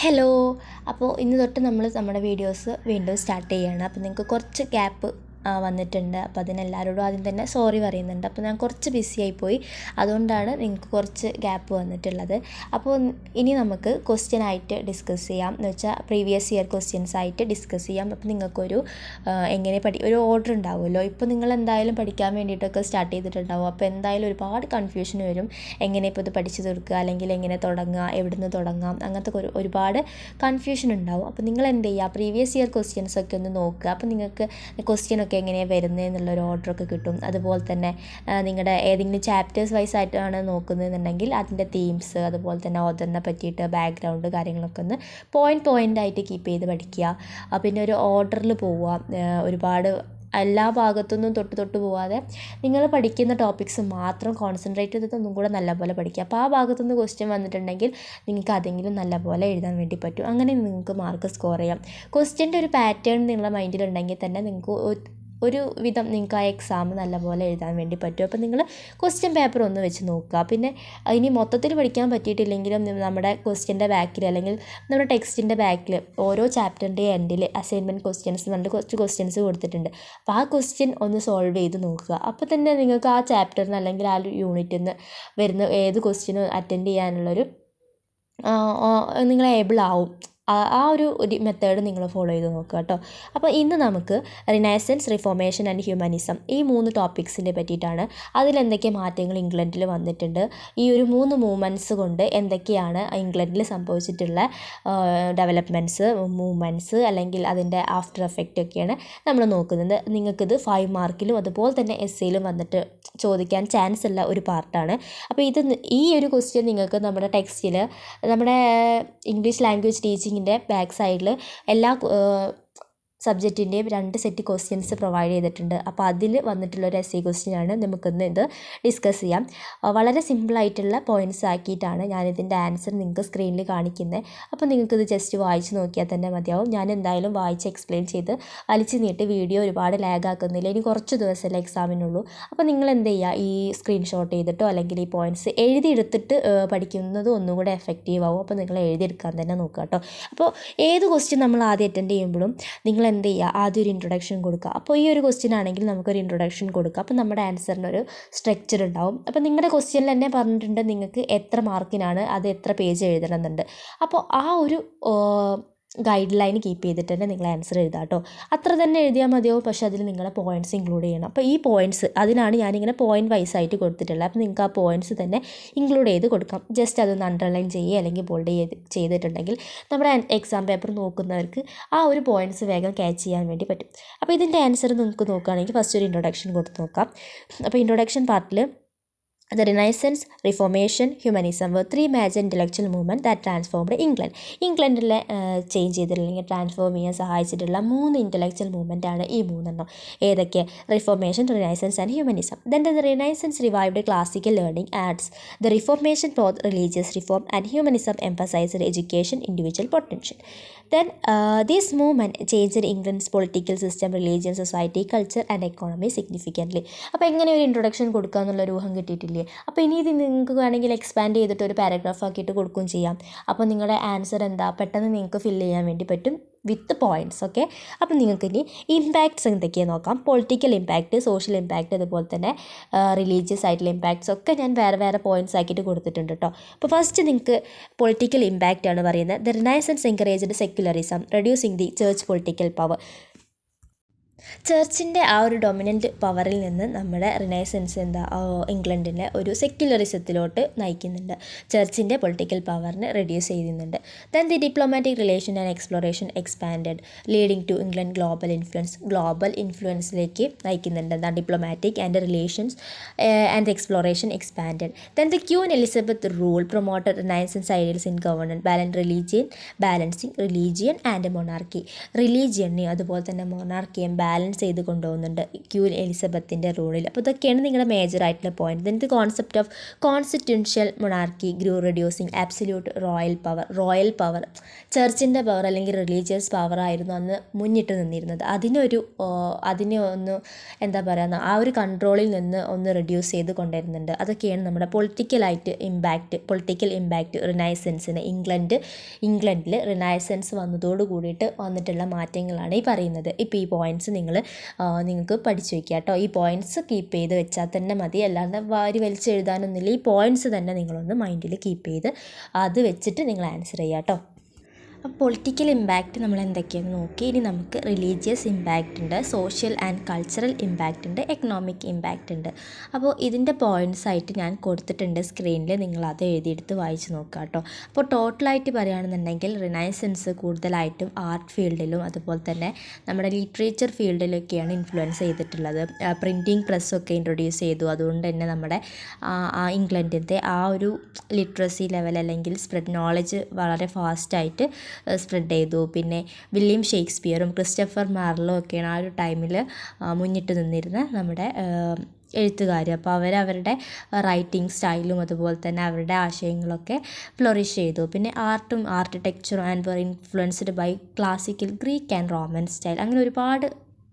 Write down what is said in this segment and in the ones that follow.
Hello. അപ്പോൾ ഇന്ന് തൊട്ട് നമ്മൾ നമ്മുടെ വീഡിയോസ് വീണ്ടും സ്റ്റാർട്ട് ചെയ്യുകയാണ്. അപ്പോൾ നിങ്ങൾക്ക് കുറച്ച് ഗ്യാപ്പ് വന്നിട്ടുണ്ട്. അപ്പോൾ അതിനെല്ലാവരോടും ആദ്യം തന്നെ സോറി പറയുന്നുണ്ട്. അപ്പോൾ ഞാൻ കുറച്ച് ബിസി ആയിപ്പോയി, അതുകൊണ്ടാണ് നിങ്ങൾക്ക് കുറച്ച് ഗ്യാപ്പ് വന്നിട്ടുള്ളത്. അപ്പോൾ ഇനി നമുക്ക് ക്വസ്റ്റ്യൻ ആയിട്ട് ഡിസ്കസ് ചെയ്യാം. എന്ന് വെച്ചാൽ പ്രീവിയസ് ഇയർ ക്വസ്റ്റ്യൻസ് ആയിട്ട് ഡിസ്കസ് ചെയ്യാം. അപ്പോൾ നിങ്ങൾക്കൊരു എങ്ങനെ ഒരു ഓർഡർ ഉണ്ടാവുമല്ലോ. ഇപ്പോൾ നിങ്ങൾ എന്തായാലും പഠിക്കാൻ വേണ്ടിയിട്ടൊക്കെ സ്റ്റാർട്ട് ചെയ്തിട്ടുണ്ടാവും. അപ്പോൾ എന്തായാലും ഒരുപാട് കൺഫ്യൂഷൻ വരും. എങ്ങനെ ഇപ്പോൾ ഇത് പഠിച്ചു തീർക്കുക, അല്ലെങ്കിൽ എങ്ങനെ തുടങ്ങുക, എവിടെ നിന്ന് തുടങ്ങാം, അങ്ങനത്തെ ഒരുപാട് കൺഫ്യൂഷൻ ഉണ്ടാവും. അപ്പോൾ നിങ്ങൾ എന്ത് ചെയ്യുക, പ്രീവിയസ് ഇയർ ക്വസ്റ്റ്യൻസ് ഒക്കെ ഒന്ന് നോക്കുക. അപ്പോൾ നിങ്ങൾക്ക് ക്വസ്റ്റ്യനൊക്കെ എങ്ങനെയാണ് വരുന്നത് എന്നുള്ളൊരു ഓർഡറൊക്കെ കിട്ടും. അതുപോലെ തന്നെ നിങ്ങളുടെ ഏതെങ്കിലും ചാപ്റ്റേഴ്സ് വൈസ് ആയിട്ടാണ് നോക്കുന്നതെന്നുണ്ടെങ്കിൽ അതിൻ്റെ തീംസ്, അതുപോലെ തന്നെ ഓഥറിനെ പറ്റിയിട്ട് ബാക്ക്ഗ്രൗണ്ട് കാര്യങ്ങളൊക്കെ ഒന്ന് പോയിൻ്റ് ആയിട്ട് കീപ്പ് ചെയ്ത് പഠിക്കുക. പിന്നെ ഒരു ഓർഡറിൽ പോവുക. ഒരുപാട് എല്ലാ ഭാഗത്തുനിന്നും തൊട്ട് പോവാതെ നിങ്ങൾ പഠിക്കുന്ന ടോപ്പിക്സ് മാത്രം കോൺസെൻട്രേറ്റ് ചെയ്തിട്ട് ഒന്നും കൂടെ നല്ലപോലെ പഠിക്കുക. അപ്പോൾ ആ ഭാഗത്തുനിന്ന് ക്വസ്റ്റ്യൻ വന്നിട്ടുണ്ടെങ്കിൽ നിങ്ങൾക്ക് അതെങ്കിലും നല്ലപോലെ എഴുതാൻ വേണ്ടി പറ്റും. അങ്ങനെ നിങ്ങൾക്ക് മാർക്ക് സ്കോർ ചെയ്യാം. ക്വസ്റ്റ്യൻ്റെ ഒരു പാറ്റേൺ നിങ്ങളുടെ മൈൻഡിലുണ്ടെങ്കിൽ തന്നെ നിങ്ങൾക്ക് ഒരു വിധം നിങ്ങൾക്ക് ആ എക്സാം നല്ലപോലെ എഴുതാൻ വേണ്ടി പറ്റും. അപ്പോൾ നിങ്ങൾ ക്വസ്റ്റ്യൻ പേപ്പർ ഒന്ന് വെച്ച് നോക്കുക. പിന്നെ ഇനി മൊത്തത്തിൽ പഠിക്കാൻ പറ്റിയിട്ടില്ലെങ്കിലും നമ്മുടെ ക്വസ്റ്റ്യൻ്റെ ബാക്കിൽ, അല്ലെങ്കിൽ നമ്മുടെ ടെക്സ്റ്റിൻ്റെ ബാക്കിൽ ഓരോ ചാപ്റ്ററിൻ്റെ എൻഡിൽ അസൈൻമെൻറ്റ് ക്വസ്റ്റ്യൻസ് പറഞ്ഞിട്ട് കുറച്ച് ക്വസ്റ്റ്യൻസ് കൊടുത്തിട്ടുണ്ട്. അപ്പോൾ ആ ക്വസ്റ്റ്യൻ ഒന്ന് സോൾവ് ചെയ്ത് നോക്കുക. അപ്പോൾ തന്നെ നിങ്ങൾക്ക് ആ ചാപ്റ്ററിന് അല്ലെങ്കിൽ ആ യൂണിറ്റിൽ നിന്ന് വരുന്ന ഏത് ക്വസ്റ്റ്യനും അറ്റൻഡ് ചെയ്യാനുള്ളൊരു നിങ്ങൾ ഏബിൾ ആവും. ആ ഒരു മെത്തേഡ് നിങ്ങൾ ഫോളോ ചെയ്ത് നോക്കുക കേട്ടോ. അപ്പോൾ ഇന്ന് നമുക്ക് റിനൈസൻസ്, റിഫോർമേഷൻ ആൻഡ് ഹ്യൂമനിസം ഈ 3 ടോപ്പിക്സിനെ പറ്റിയിട്ടാണ്. അതിലെന്തൊക്കെ മാറ്റങ്ങൾ ഇംഗ്ലണ്ടിൽ വന്നിട്ടുണ്ട്, ഈ ഒരു 3 മൂവ്മെൻറ്റ്സ് കൊണ്ട് എന്തൊക്കെയാണ് ഇംഗ്ലണ്ടിൽ സംഭവിച്ചിട്ടുള്ള മൂവ്മെൻറ്റ്സ് അല്ലെങ്കിൽ അതിൻ്റെ ആഫ്റ്റർ എഫക്റ്റ് ഒക്കെയാണ് നമ്മൾ നോക്കുന്നത്. നിങ്ങൾക്കിത് 5 മാർക്കിലും അതുപോലെ തന്നെ എസ്സേയിലും വന്നിട്ട് ചോദിക്കാൻ ചാൻസ് ഉള്ള ഒരു പാർട്ടാണ്. അപ്പോൾ ഈ ഒരു ക്വസ്റ്റ്യൻ നിങ്ങൾക്ക് നമ്മുടെ ടെക്സ്റ്റിൽ, നമ്മുടെ ഇംഗ്ലീഷ് ലാംഗ്വേജ് ടീച്ചിങ്ങിൻ്റെ ബാക്ക് സൈഡിൽ എല്ലാ സബ്ജക്റ്റിൻ്റെയും 2 സെറ്റ് ക്വസ്റ്റ്യൻസ് പ്രൊവൈഡ് ചെയ്തിട്ടുണ്ട്. അപ്പോൾ അതിൽ വന്നിട്ടുള്ളൊരു എസ്സേ ക്വസ്റ്റ്യനാണ് നമുക്കിന്ന് ഇത് ഡിസ്കസ് ചെയ്യാം. വളരെ സിമ്പിളായിട്ടുള്ള പോയിൻറ്റ്സ് ആക്കിയിട്ടാണ് ഞാനിതിൻ്റെ ആൻസർ നിങ്ങൾക്ക് സ്ക്രീനിൽ കാണിക്കുന്നത്. അപ്പോൾ നിങ്ങൾക്കിത് ജസ്റ്റ് വായിച്ച് നോക്കിയാൽ തന്നെ മതിയാവും. ഞാൻ എന്തായാലും വായിച്ച് എക്സ്പ്ലെയിൻ ചെയ്ത് വലിച്ചു നീട്ടി വീഡിയോ ഒരുപാട് ലാഗ് ആക്കുന്നില്ല. ഇനി കുറച്ച് ദിവസമല്ലേ എക്സാമിനുള്ളൂ. അപ്പോൾ നിങ്ങൾ എന്ത് ചെയ്യുക, ഈ സ്ക്രീൻഷോട്ട് ചെയ്തിട്ടോ അല്ലെങ്കിൽ ഈ പോയിൻറ്റ്സ് എഴുതിയെടുത്തിട്ട് പഠിക്കുന്നത് ഒന്നുകൂടെ എഫക്റ്റീവ് ആവും. അപ്പോൾ നിങ്ങൾ എഴുതിയെടുക്കാൻ തന്നെ നോക്കുക കേട്ടോ. അപ്പോൾ ഏത് ക്വസ്റ്റ്യൻ നമ്മൾ ആദ്യം അറ്റൻഡ് ചെയ്യുമ്പോഴും നിങ്ങൾ എന്ത് ചെയ്യുക, ആദ്യം ഒരു ഇൻട്രൊഡക്ഷൻ കൊടുക്കുക. അപ്പോൾ ഈ ഒരു ക്വസ്റ്റ്യൻ ആണെങ്കിൽ നമുക്കൊരു ഇൻട്രൊഡക്ഷൻ കൊടുക്കുക. അപ്പോൾ നമ്മുടെ ആൻസറിനൊരു സ്ട്രക്ചർ ഉണ്ടാവും. അപ്പോൾ നിങ്ങളുടെ ക്വസ്റ്റ്യനിൽ തന്നെ പറഞ്ഞിട്ടുണ്ട് നിങ്ങൾക്ക് എത്ര മാർക്കിനാണ് അത് എത്ര പേജ് എഴുതണമെന്നുണ്ട്. അപ്പോൾ ആ ഒരു ഗൈഡ് ലൈൻ കീപ്പ് ചെയ്തിട്ട് തന്നെ നിങ്ങൾ ആൻസർ എഴുതാം കേട്ടോ. അത്ര തന്നെ എഴുതിയാൽ മതിയാവും, പക്ഷേ അതിൽ നിങ്ങളെ പോയിൻറ്റ്സ് ഇൻക്ലൂഡ് ചെയ്യണം. അപ്പോൾ ഈ പോയിൻറ്റ്സ് അതിനാണ് ഞാനിങ്ങനെ പോയിൻറ്റ് വൈസ് ആയിട്ട് കൊടുത്തിട്ടുള്ളത്. അപ്പോൾ നിങ്ങൾക്ക് ആ പോയിൻറ്റ്സ് തന്നെ ഇൻക്ലൂഡ് ചെയ്ത് കൊടുക്കാം. ജസ്റ്റ് അതൊന്ന് അണ്ടർലൈൻ ചെയ്യുക അല്ലെങ്കിൽ ബോൾഡ് ചെയ്തിട്ടുണ്ടെങ്കിൽ നമ്മുടെ എക്സാം പേപ്പർ നോക്കുന്നവർക്ക് ആ ഒരു പോയിൻറ്റ്സ് വേഗം ക്യാച്ച് ചെയ്യാൻ വേണ്ടി പറ്റും. അപ്പോൾ ഇതിൻ്റെ ആൻസർ നിങ്ങൾക്ക് നോക്കുകയാണെങ്കിൽ ഫസ്റ്റ് ഒരു ഇൻട്രൊഡക്ഷൻ കൊടുത്ത് നോക്കാം. അപ്പോൾ ഇൻട്രൊഡക്ഷൻ പാർട്ടിൽ The Renaissance, Reformation, Humanism were 3 major intellectual movements that transformed England. ഇംഗ്ലണ്ടിലെ ചേഞ്ച് ചെയ്തിട്ടുള്ള അല്ലെങ്കിൽ ട്രാൻസ്ഫോം ചെയ്യാൻ സഹായിച്ചിട്ടുള്ള 3 ഇൻ്റലക്ച്വൽ മൂവ്മെൻ്റ് ആണ് ഈ 3 ഏതൊക്കെ? Reformation, renaissance and humanism. Then the Renaissance revived classical learning arts. The Reformation brought religious reform and humanism emphasized education, individual potential. Then this movement changed England's political system, religion, society, culture and economy significantly. അപ്പോൾ എങ്ങനെ ഒരു introduction കൊടുക്കുക എന്നുള്ളൊരു ഊഹം കിട്ടിയിട്ടില്ലേ? അപ്പോൾ ഇനി ഇത് നിങ്ങൾക്ക് വേണമെങ്കിൽ എക്സ്പാൻഡ് ചെയ്തിട്ട് ഒരു പാരഗ്രാഫ് ആക്കിയിട്ട് കൊടുക്കുകയും ചെയ്യാം. അപ്പോൾ നിങ്ങളുടെ ആൻസർ എന്താ പെട്ടെന്ന് നിങ്ങൾക്ക് ഫില്ല് ചെയ്യാൻ വേണ്ടി പറ്റും വിത്ത് പോയിൻറ്റ്സ്. ഓക്കെ, അപ്പോൾ നിങ്ങൾക്ക് ഇനി ഇമ്പാക്ട്സ് എന്തൊക്കെയാണ് നോക്കാം. പൊളിറ്റിക്കൽ ഇമ്പാക്റ്റ്, സോഷ്യൽ ഇമ്പാക്റ്റ്, അതുപോലെ തന്നെ റിലീജിയസ് ആയിട്ടുള്ള ഇമ്പാക്ട്സ് ഒക്കെ ഞാൻ വേറെ പോയിൻറ്റ്സ് ആക്കിയിട്ട് കൊടുത്തിട്ടുണ്ട് കേട്ടോ. അപ്പോൾ ഫസ്റ്റ് നിങ്ങൾക്ക് പൊളിറ്റിക്കൽ ഇമ്പാക്റ്റ് ആണ് പറയുന്നത്. The renaissance encouraged secularism, reducing the church political power. ചർച്ചിൻ്റെ ആ ഒരു ഡൊമിനൻ്റ് പവറിൽ നിന്ന് നമ്മുടെ റിനൈസൻസ് ഇംഗ്ലണ്ടിനെ ഒരു സെക്യുലറിസത്തിലോട്ട് നയിക്കുന്നുണ്ട്. ചർച്ചിൻ്റെ പൊളിറ്റിക്കൽ പവറിനെ റെഡ്യൂസ് ചെയ്യുന്നുണ്ട്. Then the diplomatic relation and exploration expanded, leading to England global ഇൻഫ്ലുവൻസിലേക്ക് നയിക്കുന്നുണ്ട്. Diplomatic and relations and exploration expanded. Then the queen Elizabeth rule promoted renaissance ideals in governance, balancing religion and monarchy. റിലീജിയനെയും അതുപോലെ തന്നെ മൊണാർക്കിയും balance ചെയ്ത് കൊണ്ടുപോകുന്നുണ്ട് queen എലിസബത്തിൻ്റെ റൂളിൽ. അപ്പോൾ ഇതൊക്കെയാണ് നിങ്ങളുടെ മേജറായിട്ടുള്ള point. Then the concept of constitutional monarchy grew reducing absolute royal power ചർച്ചിൻ്റെ പവർ അല്ലെങ്കിൽ റിലീജിയസ് പവർ ആയിരുന്നു അന്ന് മുന്നിട്ട് നിന്നിരുന്നത്. അതിനെ ഒന്ന് എന്താ പറയുക, ആ ഒരു കൺട്രോളിൽ നിന്ന് ഒന്ന് റെഡ്യൂസ് ചെയ്ത് കൊണ്ടുവരുന്നുണ്ട്. അതൊക്കെയാണ് നമ്മുടെ പൊളിറ്റിക്കൽ ഇമ്പാക്റ്റ് റിനൈസൻസിന് ഇംഗ്ലണ്ടിൽ റിനൈസൻസ് വന്നതോട് കൂടിയിട്ട് വന്നിട്ടുള്ള മാറ്റങ്ങളാണ് ഈ പറയുന്നത്. ഇപ്പോൾ ഈ പോയിൻറ്റ്സ് നിങ്ങൾക്ക് പഠിച്ചു വയ്ക്കുക കേട്ടോ. ഈ പോയിൻറ്റ്സ് കീപ്പ് ചെയ്ത് വെച്ചാൽ തന്നെ മതി, അല്ലാണ്ട് വാരി വലിച്ച് എഴുതാനൊന്നുമില്ല. ഈ പോയിൻറ്റ്സ് തന്നെ നിങ്ങളൊന്ന് മൈൻഡിൽ കീപ്പ് ചെയ്ത് അത് വെച്ചിട്ട് നിങ്ങൾ ആൻസർ ചെയ്യുക കേട്ടോ. പൊളിറ്റിക്കൽ ഇമ്പാക്റ്റ് നമ്മൾ എന്തൊക്കെയാണെന്ന് നോക്കി. ഇനി നമുക്ക് റിലീജിയസ് ഇമ്പാക്റ്റ് ഉണ്ട്, സോഷ്യൽ ആൻഡ് കൾച്ചറൽ ഇമ്പാക്റ്റ് ഉണ്ട്, എക്കണോമിക് ഇമ്പാക്റ്റ് ഉണ്ട്. അപ്പോൾ ഇതിൻ്റെ പോയിൻറ്റ്സ് ആയിട്ട് ഞാൻ കൊടുത്തിട്ടുണ്ട് സ്ക്രീനിൽ, നിങ്ങളത് എഴുതിയെടുത്ത് വായിച്ച് നോക്കുക കേട്ടോ. അപ്പോൾ ടോട്ടലായിട്ട് പറയുകയാണെന്നുണ്ടെങ്കിൽ റിനൈസൻസ് കൂടുതലായിട്ടും ആർട്ട് ഫീൽഡിലും അതുപോലെ തന്നെ നമ്മുടെ ലിറ്ററേച്ചർ ഫീൽഡിലൊക്കെയാണ് ഇൻഫ്ലുവൻസ് ചെയ്തിട്ടുള്ളത്. പ്രിൻറ്റിങ് പ്രസ്സൊക്കെ ഇൻട്രൊഡ്യൂസ് ചെയ്തു. അതുകൊണ്ട് തന്നെ നമ്മുടെ ഇംഗ്ലണ്ടിൻ്റെ ആ ഒരു ലിറ്ററസി ലെവൽ അല്ലെങ്കിൽ നോളജ് വളരെ ഫാസ്റ്റായിട്ട് സ്പ്രെഡ് ചെയ്തു. പിന്നെ വില്യം ഷേക്സ്പിയറും ക്രിസ്റ്റഫർ മാർലോയും ഒക്കെയാണ് ആ ഒരു ടൈമിൽ മുന്നിട്ട് നിന്നിരുന്ന നമ്മുടെ എഴുത്തുകാർ. അപ്പോൾ അവരവരുടെ റൈറ്റിംഗ് സ്റ്റൈലും അതുപോലെ തന്നെ അവരുടെ ആശയങ്ങളൊക്കെ ഫ്ലറിഷ് ചെയ്തു. പിന്നെ ആർക്കിടെക്ചറും and were influenced by classical Greek and Roman style. അങ്ങനെ ഒരുപാട്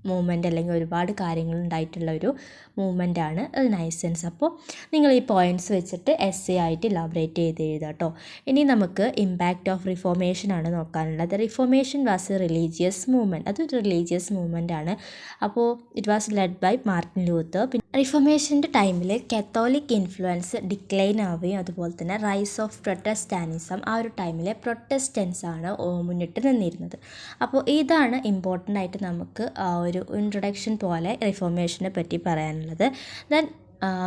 മൂവ്മെൻ്റ് അല്ലെങ്കിൽ ഒരുപാട് കാര്യങ്ങൾ ഉണ്ടായിട്ടുള്ള ഒരു മൂവ്മെൻ്റാണ് റിനൈസൻസ്. അപ്പോൾ നിങ്ങൾ ഈ പോയിൻറ്റ്സ് വെച്ചിട്ട് എസ്സേ ആയിട്ട് ഇലാബറേറ്റ് ചെയ്ത് എഴുതുക കേട്ടോ. ഇനി നമുക്ക് ഇമ്പാക്റ്റ് ഓഫ് റിഫോർമേഷൻ ആണ് നോക്കാനുള്ളത്. Reformation was a religious movement. അതൊരു റിലീജിയസ് മൂവ്മെൻ്റ് ആണ്. അപ്പോൾ it was led by Martin Luther. പിന്നെ റിഫോർമേഷൻ്റെ ടൈമിൽ കത്തോലിക് ഇൻഫ്ലുവൻസ് ഡിക്ലൈൻ ആവുകയും അതുപോലെ തന്നെ റൈസ് ഓഫ് പ്രൊട്ടസ്റ്റാനിസം, ആ ഒരു ടൈമിൽ പ്രൊട്ടസ്റ്റൻസ് ആണ് മുന്നിട്ട് നിന്നിരുന്നത്. അപ്പോൾ ഇതാണ് ഇമ്പോർട്ടൻ്റ് ആയിട്ട് നമുക്ക് ഒരു ഇൻട്രൊഡക്ഷൻ പോലെ റിഫോർമേഷനെ പറ്റി പറയാനുള്ളത്. ദെൻ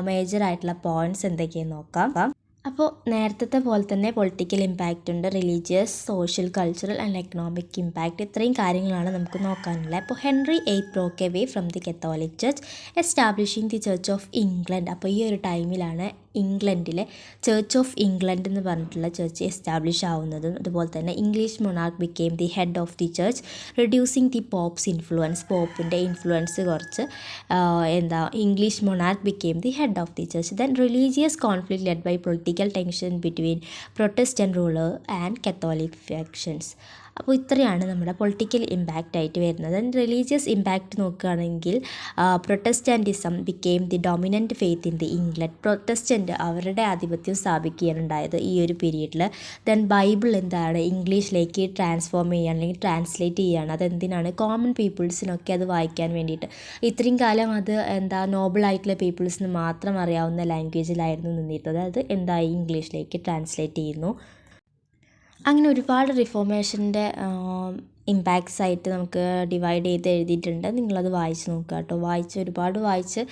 മേജറായിട്ടുള്ള പോയിൻറ്റ്സ് എന്തൊക്കെയെന്ന് നോക്കാം. അപ്പോൾ നേരത്തെ പോലെ തന്നെ പൊളിറ്റിക്കൽ ഇമ്പാക്റ്റ് ഉണ്ട്, religious, social, cultural and economic impact. ഇത്രയും കാര്യങ്ങളാണ് നമുക്ക് നോക്കാനുള്ളത്. അപ്പോൾ Henry VIII broke away from the Catholic church establishing the church of England. അപ്പോൾ ഈ ഒരു ടൈമിലാണ് ഇംഗ്ലണ്ടിലെ ചർച്ച് ഓഫ് ഇംഗ്ലണ്ട് എന്ന് പറഞ്ഞിട്ടുള്ള ചർച്ച് എസ്റ്റാബ്ലിഷ് ആവുന്നതും അതുപോലെ തന്നെ English monarch became the head of the church reducing the pope's influence. പോപ്പിൻ്റെ ഇൻഫ്ലുവൻസ് കുറച്ച് English monarch became the head of the church. Then religious conflict led by political tension between Protestant ruler and Catholic factions. അപ്പോൾ ഇത്രയാണ് നമ്മുടെ political impact ആയിട്ട് വരുന്നത്. Religious impact നോക്കുകയാണെങ്കിൽ Protestantism became the dominant faith in the England. Protestant അവരുടെ ആധിപത്യം സ്ഥാപിക്കുകയാണുണ്ടായത് ഈ ഒരു പീരീഡിൽ. ദെൻ ബൈബിൾ എന്താണ് ഇംഗ്ലീഷിലേക്ക് ട്രാൻസ്ഫോം ചെയ്യുകയാണ് അല്ലെങ്കിൽ ട്രാൻസ്ലേറ്റ് ചെയ്യുകയാണ്. അതെന്തിനാണ്? കോമൺ പീപ്പിൾസിനൊക്കെ അത് വായിക്കാൻ വേണ്ടിയിട്ട്. ഇത്രയും കാലം അത് നോബിളായിട്ടുള്ള പീപ്പിൾസിന് മാത്രം അറിയാവുന്ന ലാംഗ്വേജിലായിരുന്നു നിന്നിരുന്നത്. അത് ഇംഗ്ലീഷിലേക്ക് ട്രാൻസ്ലേറ്റ് ചെയ്യുന്നു. അങ്ങനെ ഒരുപാട് റിഫോർമേഷൻ്റെ ഇമ്പാക്ട്സ് ആയിട്ട് നമുക്ക് ഡിവൈഡ് ചെയ്ത് എഴുതിയിട്ടുണ്ട്. നിങ്ങളത് വായിച്ച് നോക്കുക കേട്ടോ. ഒരുപാട് വായിച്ച്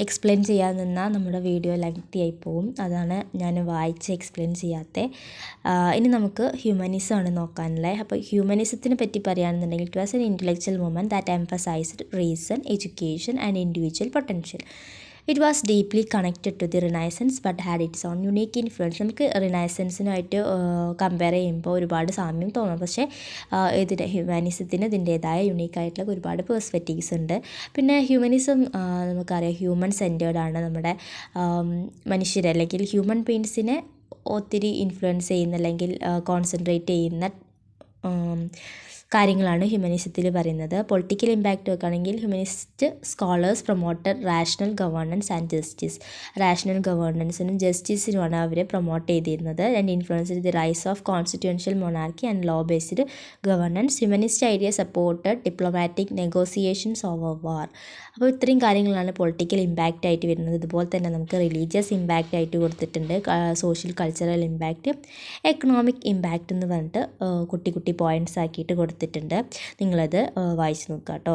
എക്സ്പ്ലെയിൻ ചെയ്യാൻ നിന്നാൽ നമ്മുടെ വീഡിയോ ലെങ്തി ആയി പോകും. അതാണ് ഞാൻ വായിച്ച് എക്സ്പ്ലെയിൻ ചെയ്യാത്തത്. ഇനി നമുക്ക് ഹ്യൂമനിസം ആണ് നോക്കാനുള്ളത്. അപ്പോൾ ഹ്യൂമനിസത്തിനെ പറ്റി പറയുകയാണെന്നുണ്ടെങ്കിൽ it was an intellectual movement that emphasised reason, education and individual potential. It was deeply connected to the Renaissance but had its own unique influence. നമുക്ക് റിനൈസൻസിനായിട്ട് കമ്പയർ ചെയ്യുമ്പോൾ ഒരുപാട് സാമ്യം തോന്നും. പക്ഷേ ഹ്യൂമനിസത്തിന് ഇതിൻ്റേതായ യുണീക്കായിട്ടുള്ള ഒരുപാട് പെർസ്പെക്റ്റീവ്സ് ഉണ്ട്. പിന്നെ ഹ്യൂമനിസം നമുക്കറിയാം ഹ്യൂമൻ സെൻറ്റേർഡ് ആണ്. നമ്മുടെ മനുഷ്യരെ അല്ലെങ്കിൽ ഹ്യൂമൻ ബീയിങ്സിനെ ഒത്തിരി ഇൻഫ്ലുവൻസ് ചെയ്യുന്ന അല്ലെങ്കിൽ കോൺസെൻട്രേറ്റ് ചെയ്യുന്ന കാര്യങ്ങളാണ് ഹ്യൂമനിസത്തിൽ പറയുന്നത്. പൊളിറ്റിക്കൽ ഇമ്പാക്റ്റ് നോക്കുകയാണെങ്കിൽ humanist scholars promoted rational governance and justice. Rational ഗവേണൻസിനും ജസ്റ്റിസിനുമാണ് അവർ പ്രൊമോട്ട് ചെയ്തിരുന്നത്. And influenced the rise of constitutional monarchy and law based governance. Humanist idea supported diplomatic negotiations over war. അപ്പോൾ ഇത്രയും കാര്യങ്ങളാണ് പൊളിറ്റിക്കൽ ഇമ്പാക്റ്റ് ആയിട്ട് വരുന്നത്. ഇതുപോലെ തന്നെ നമുക്ക് റിലീജിയസ് ഇമ്പാക്റ്റ് ആയിട്ട് കൊടുത്തിട്ടുണ്ട്, social cultural impact, economic impact എന്ന് പറഞ്ഞിട്ട് കുട്ടി കുട്ടി പോയിൻറ്റ്സ് ആക്കിയിട്ട് കൊടുത്തിട്ടുണ്ട്. നിങ്ങളത് വായിച്ച് നോക്കുക കേട്ടോ.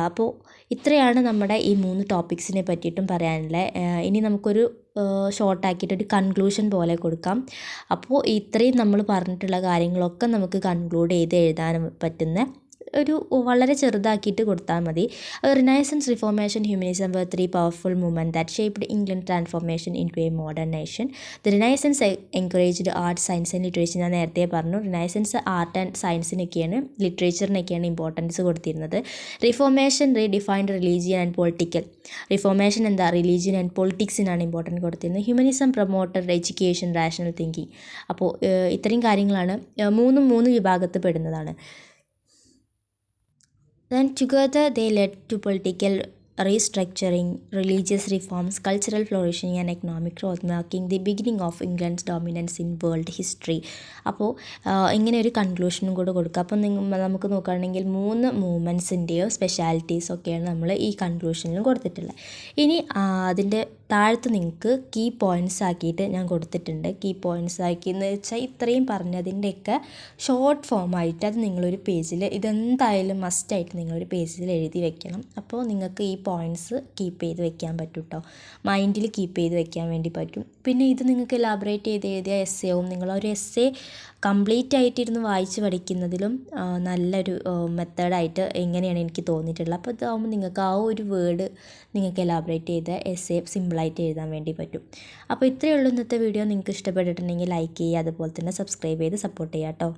അപ്പോൾ ഇത്രയാണ് നമ്മുടെ ഈ 3 ടോപ്പിക്സിനെ പറ്റിയിട്ടും പറയാനുള്ളത്. ഇനി നമുക്കൊരു ഷോർട്ടാക്കിയിട്ടൊരു കൺക്ലൂഷൻ പോലെ കൊടുക്കാം. അപ്പോൾ ഇത്രയും നമ്മൾ പറഞ്ഞിട്ടുള്ള കാര്യങ്ങളൊക്കെ നമുക്ക് കൺക്ലൂഡ് ചെയ്ത് എഴുതാൻ പറ്റുന്ന ഒരു വളരെ ചെറുതാക്കിയിട്ട് കൊടുത്താൽ മതി. Renaissance, reformation, humanism were three powerful movements that shaped England transformation into a modern nation. The Renaissance encouraged art, science and literature. ഞാൻ നേരത്തെ പറഞ്ഞു, റിനൈസൻസ് ആർട്ട് ആൻഡ് സയൻസിനൊക്കെയാണ്, ലിറ്ററേച്ചറിനൊക്കെയാണ് ഇമ്പോർട്ടൻസ് കൊടുത്തിരുന്നത്. Reformation redefined religion and political. Reformation എന്താ, religion and പൊളിറ്റിക്സിനാണ് important കൊടുത്തിരുന്നത്. Humanism promoted education, rational thinking. അപ്പോൾ ഇത്രയും കാര്യങ്ങളാണ്, മൂന്ന് വിഭാഗത്തിൽ പെടുന്നതാണ്. Then together they led to political restructuring, religious reforms, cultural flourishing and economic growth, marking the beginning of England's dominance in world history. അപ്പോൾ ഇങ്ങനെ ഒരു കൺക്ലൂഷനും കൂടെ കൊടുക്കുക. അപ്പോൾ നമുക്ക് നോക്കുകയാണെങ്കിൽ 3 മൂവ്മെൻറ്റ്സിൻ്റെയോ സ്പെഷ്യാലിറ്റീസൊക്കെയാണ് നമ്മൾ ഈ കൺക്ലൂഷനിലും കൊടുത്തിട്ടുള്ളത്. ഇനി അതിൻ്റെ താഴത്ത് നിങ്ങൾക്ക് കീ പോയിൻറ്റ്സ് ആക്കിയിട്ട് ഞാൻ കൊടുത്തിട്ടുണ്ട്. കീ പോയിൻറ്റ്സ് ആക്കിയെന്ന് വെച്ചാൽ ഇത്രയും പറഞ്ഞതിൻ്റെയൊക്കെ ഷോർട്ട് ഫോമായിട്ട് അത് നിങ്ങളൊരു പേജിൽ, ഇതെന്തായാലും മസ്റ്റായിട്ട് നിങ്ങളൊരു പേജിൽ എഴുതി വെക്കണം. അപ്പോൾ നിങ്ങൾക്ക് ഈ പോയിൻറ്റ്സ് കീപ്പ് ചെയ്ത് വെക്കാൻ പറ്റും കേട്ടോ, മൈൻഡിൽ കീപ്പ് ചെയ്ത് വെക്കാൻ വേണ്ടി പറ്റും. പിന്നെ ഇത് നിങ്ങൾക്ക് എലാബറേറ്റ് ചെയ്ത് എഴുതിയ എസ്സേവും, നിങ്ങളൊരു എസ്സേ കംപ്ലീറ്റ് ആയിട്ടിരുന്ന് വായിച്ച് പഠിക്കുന്നതിലും നല്ലൊരു മെത്തേഡായിട്ട് എങ്ങനെയാണ് എനിക്ക് തോന്നിയിട്ടുള്ളത്. അപ്പോൾ ഇതാകുമ്പോൾ നിങ്ങൾക്ക് ആ ഒരു വേർഡ് നിങ്ങൾക്ക് എലാബറേറ്റ് ചെയ്ത് എസ്സേ സിമ്പിളായിട്ട് എഴുതാൻ വേണ്ടി പറ്റും. അപ്പോൾ ഇത്രയേ ഉള്ളൂ ഇന്നത്തെ വീഡിയോ. നിങ്ങൾക്ക് ഇഷ്ടപ്പെട്ടിട്ടുണ്ടെങ്കിൽ ലൈക്ക് ചെയ്യുക, അതുപോലെ തന്നെ സബ്സ്ക്രൈബ് ചെയ്ത് സപ്പോർട്ട് ചെയ്യുക കേട്ടോ.